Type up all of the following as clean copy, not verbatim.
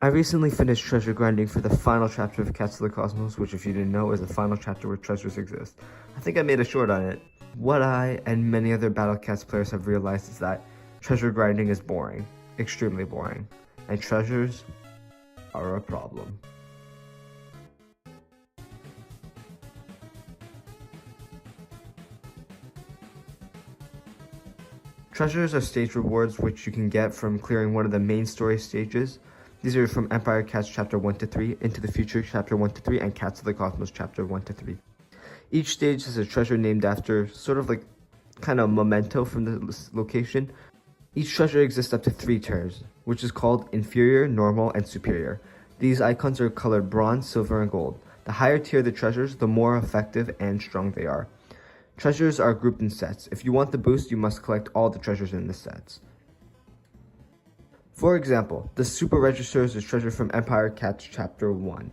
I recently finished treasure grinding for the final chapter of Cats of the Cosmos, which if you didn't know is the final chapter where treasures exist. I think I made a short on it. What I and many other battlecats players have realized is that treasure grinding is boring, extremely boring, and treasures are a problem. Treasures are stage rewards which you can get from clearing one of the main story stages. These are from Empire Cats Chapter 1 to 3, Into the Future Chapter 1 to 3, and Cats of the Cosmos Chapter 1 to 3. Each stage has a treasure named after sort of like kind of memento from the location. Each treasure exists up to 3 tiers, which is called Inferior, Normal, and Superior. These icons are colored bronze, silver, and gold. The higher tier the treasures, the more effective and strong they are. Treasures are grouped in sets. If you want the boost, you must collect all the treasures in the sets. For example, the Super Register is a treasure from Empire Cats Chapter 1.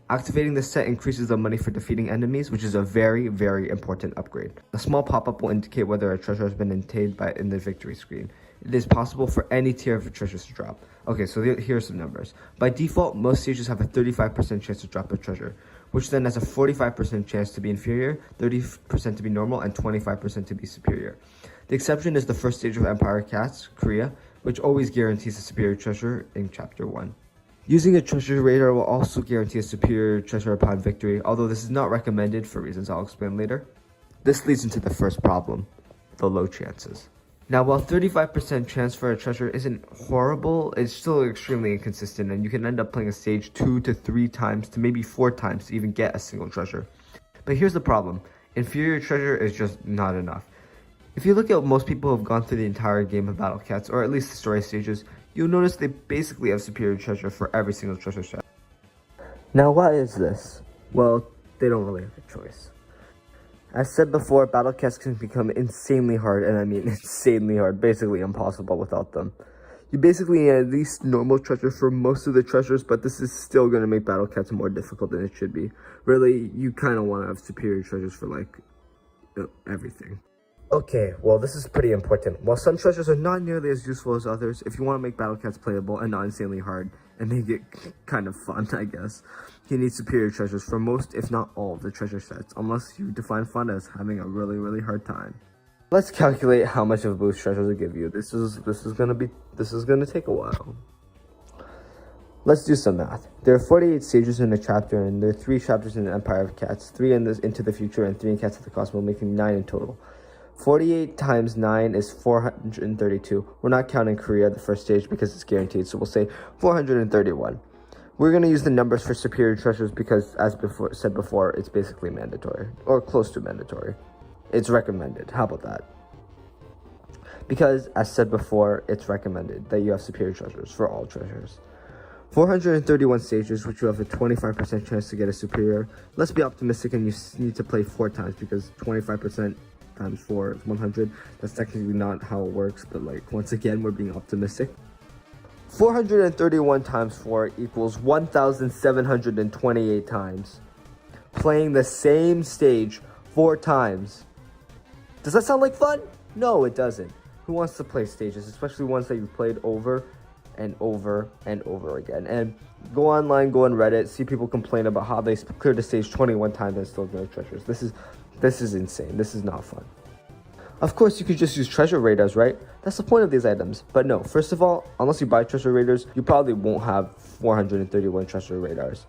Activating this set increases the money for defeating enemies, which is a very, very important upgrade. A small pop-up will indicate whether a treasure has been obtained in the victory screen. It is possible for any tier of treasures to drop. Okay, so here are some numbers. By default, most stages have a 35% chance to drop a treasure, which then has a 45% chance to be inferior, 30% to be normal, and 25% to be superior. The exception is the first stage of Empire Cats, Korea, which always guarantees a superior treasure in Chapter 1. Using a treasure radar will also guarantee a superior treasure upon victory, although this is not recommended for reasons I'll explain later. This leads into the first problem, the low chances. Now, while 35% chance for a treasure isn't horrible, it's still extremely inconsistent, and you can end up playing a stage 2 to 3 times to maybe 4 times to even get a single treasure. But here's the problem, inferior treasure is just not enough. If you look at most people who have gone through the entire game of Battlecats, or at least the story stages, you'll notice they basically have superior treasure for every single treasure set. Now, why is this? Well, they don't really have a choice. As said before, Battlecats can become insanely hard, and I mean insanely hard, basically impossible without them. You basically need at least normal treasure for most of the treasures, but this is still going to make Battlecats more difficult than it should be. Really, you kind of want to have superior treasures for like everything. Okay, well this is pretty important. While some treasures are not nearly as useful as others, if you want to make Battlecats playable and not insanely hard, and make it kind of fun, I guess, you need superior treasures for most, if not all, of the treasure sets, unless you define fun as having a really, really hard time. Let's calculate how much of a boost treasures will give you. This is gonna take a while. Let's do some math. There are 48 stages in a chapter, and there are 3 chapters in the Empire of Cats, 3 in Into the Future, and 3 in Cats of the Cosmos, making 9 in total. 48 times 9 is 432. We're not counting Korea, the first stage, because it's guaranteed, so we'll say 431. We're going to use the numbers for superior treasures because, as said before, it's basically mandatory, or close to mandatory. It's recommended. How about that? Because, as said before, it's recommended that you have superior treasures for all treasures. 431 stages, which you have a 25% chance to get a superior. Let's be optimistic, and you need to play 4 times because 25% times 4 is 100. That's technically not how it works, but like once again, we're being optimistic. 431 times 4 equals 1,728 times. Playing the same stage 4 times. Does that sound like fun? No, it doesn't. Who wants to play stages, especially ones that you've played over and over and over again? And go online, go on Reddit, see people complain about how they cleared the stage 21 times and still get no treasures. This is insane. This is not fun. Of course, you could just use treasure radars, right? That's the point of these items. But no, first of all, unless you buy treasure radars, you probably won't have 431 treasure radars.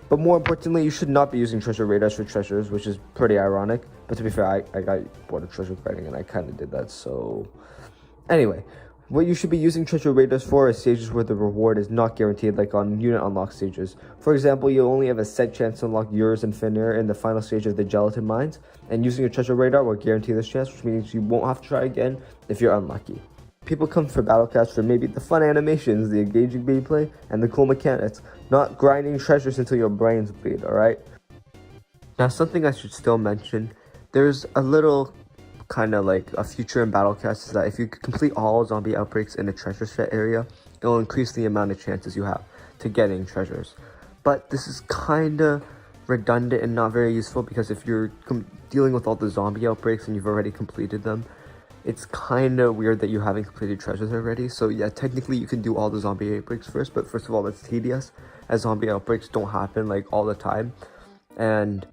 But more importantly, you should not be using treasure radars for treasures, which is pretty ironic. But to be fair, I got bored of treasure fighting and I kind of did that, so... Anyway, what you should be using treasure radars for is stages where the reward is not guaranteed, like on unit unlock stages. For example, you only have a set chance to unlock yours and Inferior in the final stage of the gelatin mines, and using a treasure radar will guarantee this chance, which means you won't have to try again if you're unlucky. People come for Battlecats for maybe the fun animations, the engaging gameplay, and the cool mechanics, not grinding treasures until your brains bleed, alright? Now, something I should still mention, there's a little kind of like a feature in Battlecats is that if you complete all zombie outbreaks in a treasure set area, it will increase the amount of chances you have to getting treasures. But this is kind of redundant and not very useful because if you're dealing with all the zombie outbreaks and you've already completed them, it's kind of weird that you haven't completed treasures already. So yeah, technically you can do all the zombie outbreaks first, but first of all, that's tedious, as zombie outbreaks don't happen like all the time, and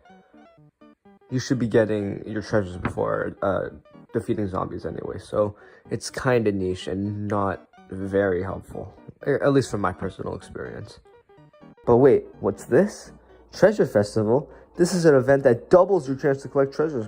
you should be getting your treasures before defeating zombies anyway. So it's kind of niche and not very helpful, at least from my personal experience. But wait, what's this? Treasure Festival? This is an event that doubles your chance to collect treasures.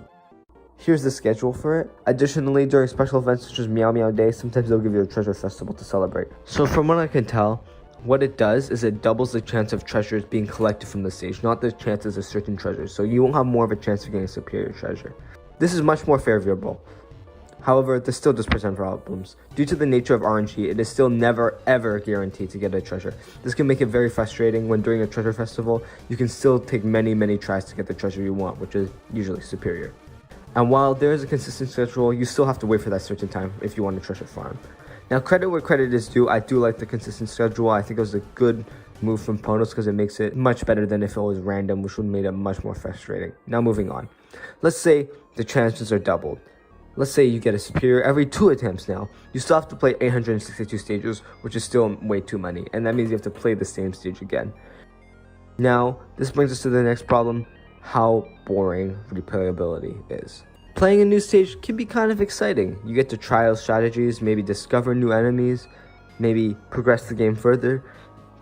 Here's the schedule for it. Additionally, during special events such as Meow Meow Day, sometimes they'll give you a treasure festival to celebrate. So from what I can tell, what it does is it doubles the chance of treasures being collected from the stage, not the chances of certain treasures. So you won't have more of a chance of getting a superior treasure. This is much more favorable. However, this still does present problems. Due to the nature of RNG, it is still never ever guaranteed to get a treasure. This can make it very frustrating when during a treasure festival, you can still take many tries to get the treasure you want, which is usually superior. And while there is a consistent schedule, you still have to wait for that certain time if you want a treasure farm. Now, credit where credit is due, I do like the consistent schedule. I think it was a good move from Ponos because it makes it much better than if it was random, which would have made it much more frustrating. Now, moving on. Let's say the chances are doubled. Let's say you get a superior every 2 attempts now. You still have to play 862 stages, which is still way too many. And that means you have to play the same stage again. Now, this brings us to the next problem, how boring replayability is. Playing a new stage can be kind of exciting. You get to try out strategies, maybe discover new enemies, maybe progress the game further.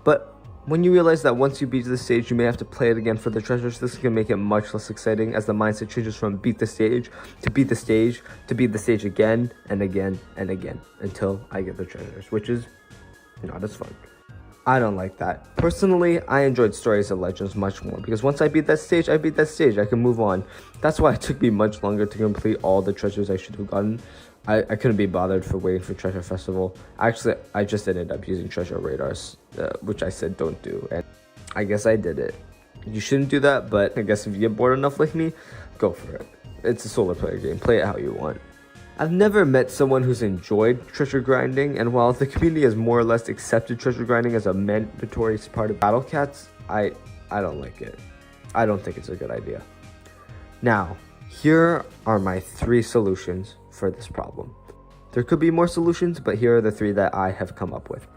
But when you realize that once you beat the stage, you may have to play it again for the treasures, this can make it much less exciting as the mindset changes from beat the stage to beat the stage to beat the stage again and again and again until I get the treasures, which is not as fun. I don't like that. Personally, I enjoyed Stories of Legends much more because once I beat that stage, I can move on. That's why it took me much longer to complete all the treasures I should have gotten. I couldn't be bothered for waiting for Treasure Festival. Actually, I just ended up using Treasure Radars, which I said don't do, and I guess I did it. You shouldn't do that, but I guess if you get bored enough like me, go for it. It's a solo player game, play it how you want. I've never met someone who's enjoyed treasure grinding, and while the community has more or less accepted treasure grinding as a mandatory part of battlecats, I don't like it. I don't think it's a good idea. Now, here are my 3 solutions for this problem. There could be more solutions, but here are the 3 that I have come up with.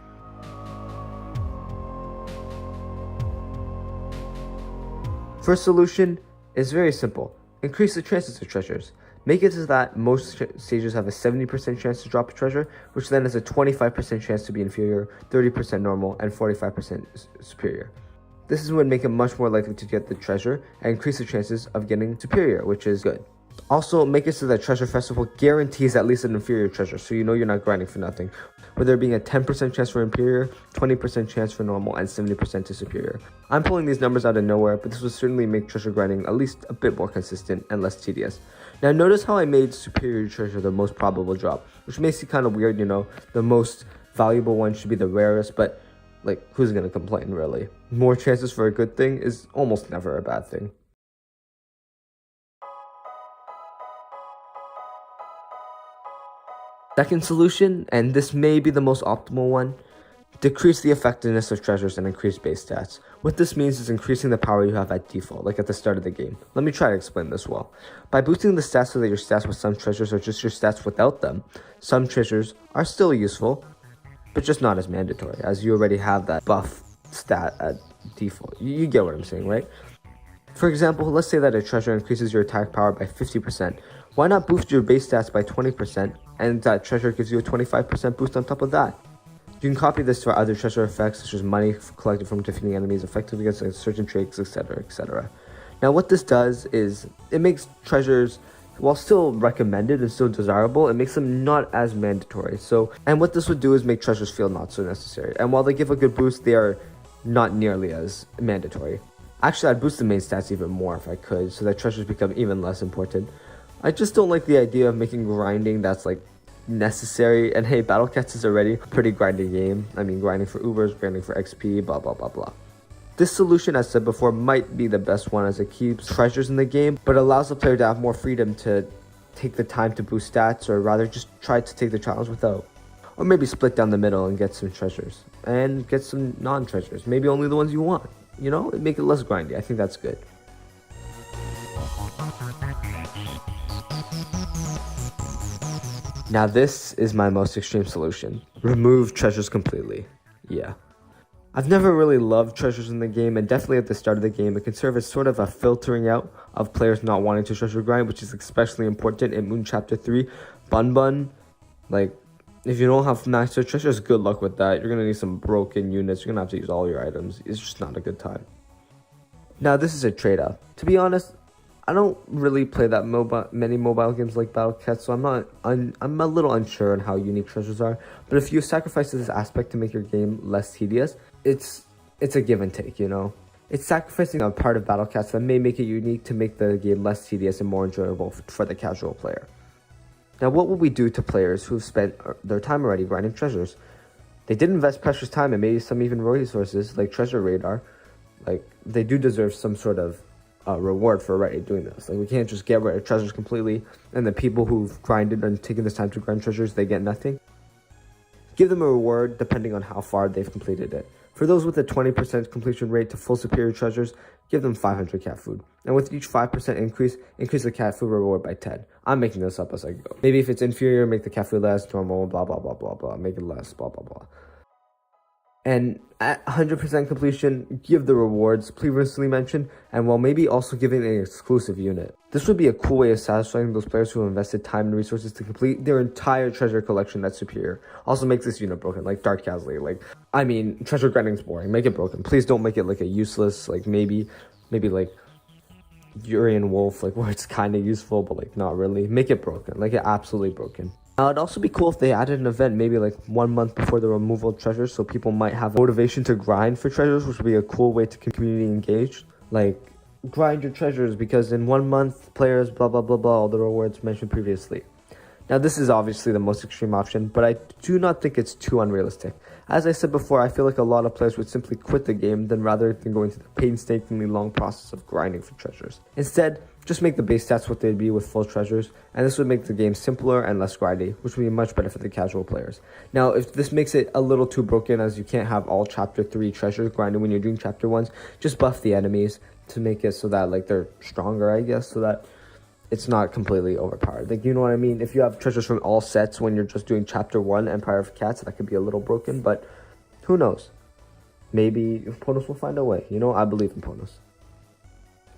First solution is very simple. Increase the chances of treasures. Make it so that most stages have a 70% chance to drop a treasure, which then has a 25% chance to be inferior, 30% normal, and 45% superior. This would make it much more likely to get the treasure and increase the chances of getting superior, which is good. Also, make it so that Treasure Festival guarantees at least an inferior treasure, so you know you're not grinding for nothing. With there being a 10% chance for inferior, 20% chance for normal, and 70% to superior. I'm pulling these numbers out of nowhere, but this will certainly make treasure grinding at least a bit more consistent and less tedious. Now notice how I made superior treasure the most probable drop, which makes it kind of weird, you know, the most valuable one should be the rarest, but like, who's gonna complain really? More chances for a good thing is almost never a bad thing. Second solution, and this may be the most optimal one, decrease the effectiveness of treasures and increase base stats. What this means is increasing the power you have at default, like at the start of the game. Let me try to explain this well. By boosting the stats so that your stats with some treasures are just your stats without them, some treasures are still useful, but just not as mandatory, as you already have that buff stat at default. You get what I'm saying, right? For example, let's say that a treasure increases your attack power by 50%. Why not boost your base stats by 20%, and that treasure gives you a 25% boost on top of that? You can copy this for other treasure effects, such as money collected from defeating enemies, effective against certain traits, etc., etc. Now, what this does is, it makes treasures, while still recommended and still desirable, it makes them not as mandatory. And what this would do is make treasures feel not so necessary. And while they give a good boost, they are not nearly as mandatory. Actually, I'd boost the main stats even more if I could, so that treasures become even less important. I just don't like the idea of making grinding that's like necessary. And hey, Battlecats is already a pretty grindy game. I mean, grinding for Ubers, grinding for XP, blah blah blah blah. This solution, as said before, might be the best one as it keeps treasures in the game, but allows the player to have more freedom to take the time to boost stats, or rather just try to take the challenge without. Or maybe split down the middle and get some treasures, and get some non-treasures, maybe only the ones you want. You know, make it less grindy. I think that's good. Now this is my most extreme solution. Remove treasures completely. Yeah. I've never really loved treasures in the game, and definitely at the start of the game, it can serve as sort of a filtering out of players not wanting to treasure grind, which is especially important in Moon Chapter 3. Bun, like, if you don't have master treasures, good luck with that. You're going to need some broken units. You're going to have to use all your items. It's just not a good time. Now, this is a trade-off. To be honest, I don't really play that many mobile games like Battlecats, so I'm a little unsure on how unique treasures are. But if you sacrifice this aspect to make your game less tedious, it's a give and take, you know. It's sacrificing a part of Battlecats that may make it unique to make the game less tedious and more enjoyable for the casual player. Now, what will we do to players who've spent their time already grinding treasures? They did invest precious time and maybe some even resources like Treasure Radar. Like, they do deserve some sort of reward for already doing this. Like, we can't just get rid of treasures completely, and the people who've grinded and taken this time to grind treasures, they get nothing. Give them a reward depending on how far they've completed it. For those with a 20% completion rate to full superior treasures, give them 500 cat food. And with each 5% increase the cat food reward by 10. I'm making this up as I go. Maybe if it's inferior, make the cat food less, normal, blah, blah, blah, blah, blah, make it less, blah, blah, blah. And at 100% completion, give the rewards previously mentioned, and while maybe also giving an exclusive unit. This would be a cool way of satisfying those players who invested time and resources to complete their entire treasure collection that's superior. Also makes this unit broken, like Dark Castle. Like, I mean, treasure grinding's boring. Make it broken. Please don't make it like a useless, like maybe like Urian Wolf, like where it's kind of useful, but like not really. Make it broken, like it absolutely broken. Now, it'd also be cool if they added an event maybe like 1 month before the removal of treasures, so people might have motivation to grind for treasures, which would be a cool way to community engage. Like, grind your treasures because in 1 month, players, blah, blah, blah, blah, all the rewards mentioned previously. Now, this is obviously the most extreme option, but I do not think it's too unrealistic. As I said before, I feel like a lot of players would simply quit the game rather than going through the painstakingly long process of grinding for treasures. Instead, just make the base stats what they'd be with full treasures, and this would make the game simpler and less grindy, which would be much better for the casual players. Now, if this makes it a little too broken, as you can't have all Chapter 3 treasures grinded when you're doing Chapter 1s, just buff the enemies to make it so that, like, they're stronger, I guess, so that it's not completely overpowered. Like, you know what I mean? If you have treasures from all sets when you're just doing Chapter 1, Empire of Cats, that could be a little broken, but who knows? Maybe Ponos will find a way. You know, I believe in Ponos.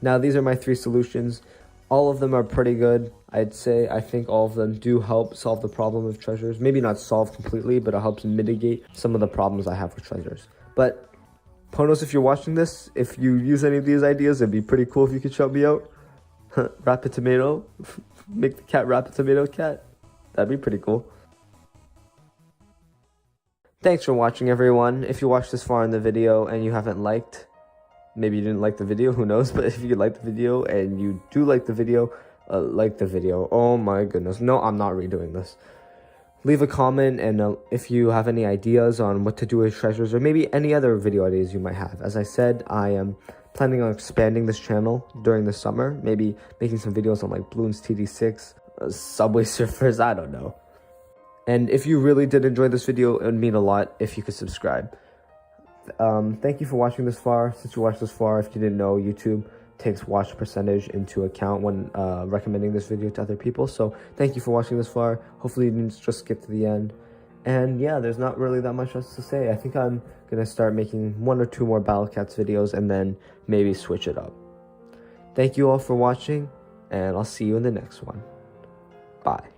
Now, these are my 3 solutions. All of them are pretty good, I'd say. I think all of them do help solve the problem of treasures. Maybe not solve completely, but it helps mitigate some of the problems I have with treasures. But, Ponos, if you're watching this, if you use any of these ideas, it'd be pretty cool if you could shout me out. Rapid tomato. Make the cat rapid tomato cat. That'd be pretty cool. Thanks for watching, everyone. If you watched this far in the video and you haven't liked, maybe you didn't like the video, who knows, but if you like the video and you do like the video, oh my goodness, no, I'm not redoing this. Leave a comment, and if you have any ideas on what to do with treasures, or maybe any other video ideas you might have. As I said, I am planning on expanding this channel during the summer, maybe making some videos on like Bloons TD6, Subway Surfers, I don't know. And if you really did enjoy this video, it would mean a lot if you could subscribe. Thank you for watching this far. Since you watched this far, if you didn't know, YouTube takes watch percentage into account when recommending this video to other people. So thank you for watching this far. Hopefully you didn't just skip to the end. And yeah, there's not really that much else to say. I think I'm gonna start making 1 or 2 more Battlecats videos and then maybe switch it up. Thank you all for watching, and I'll see you in the next one. Bye.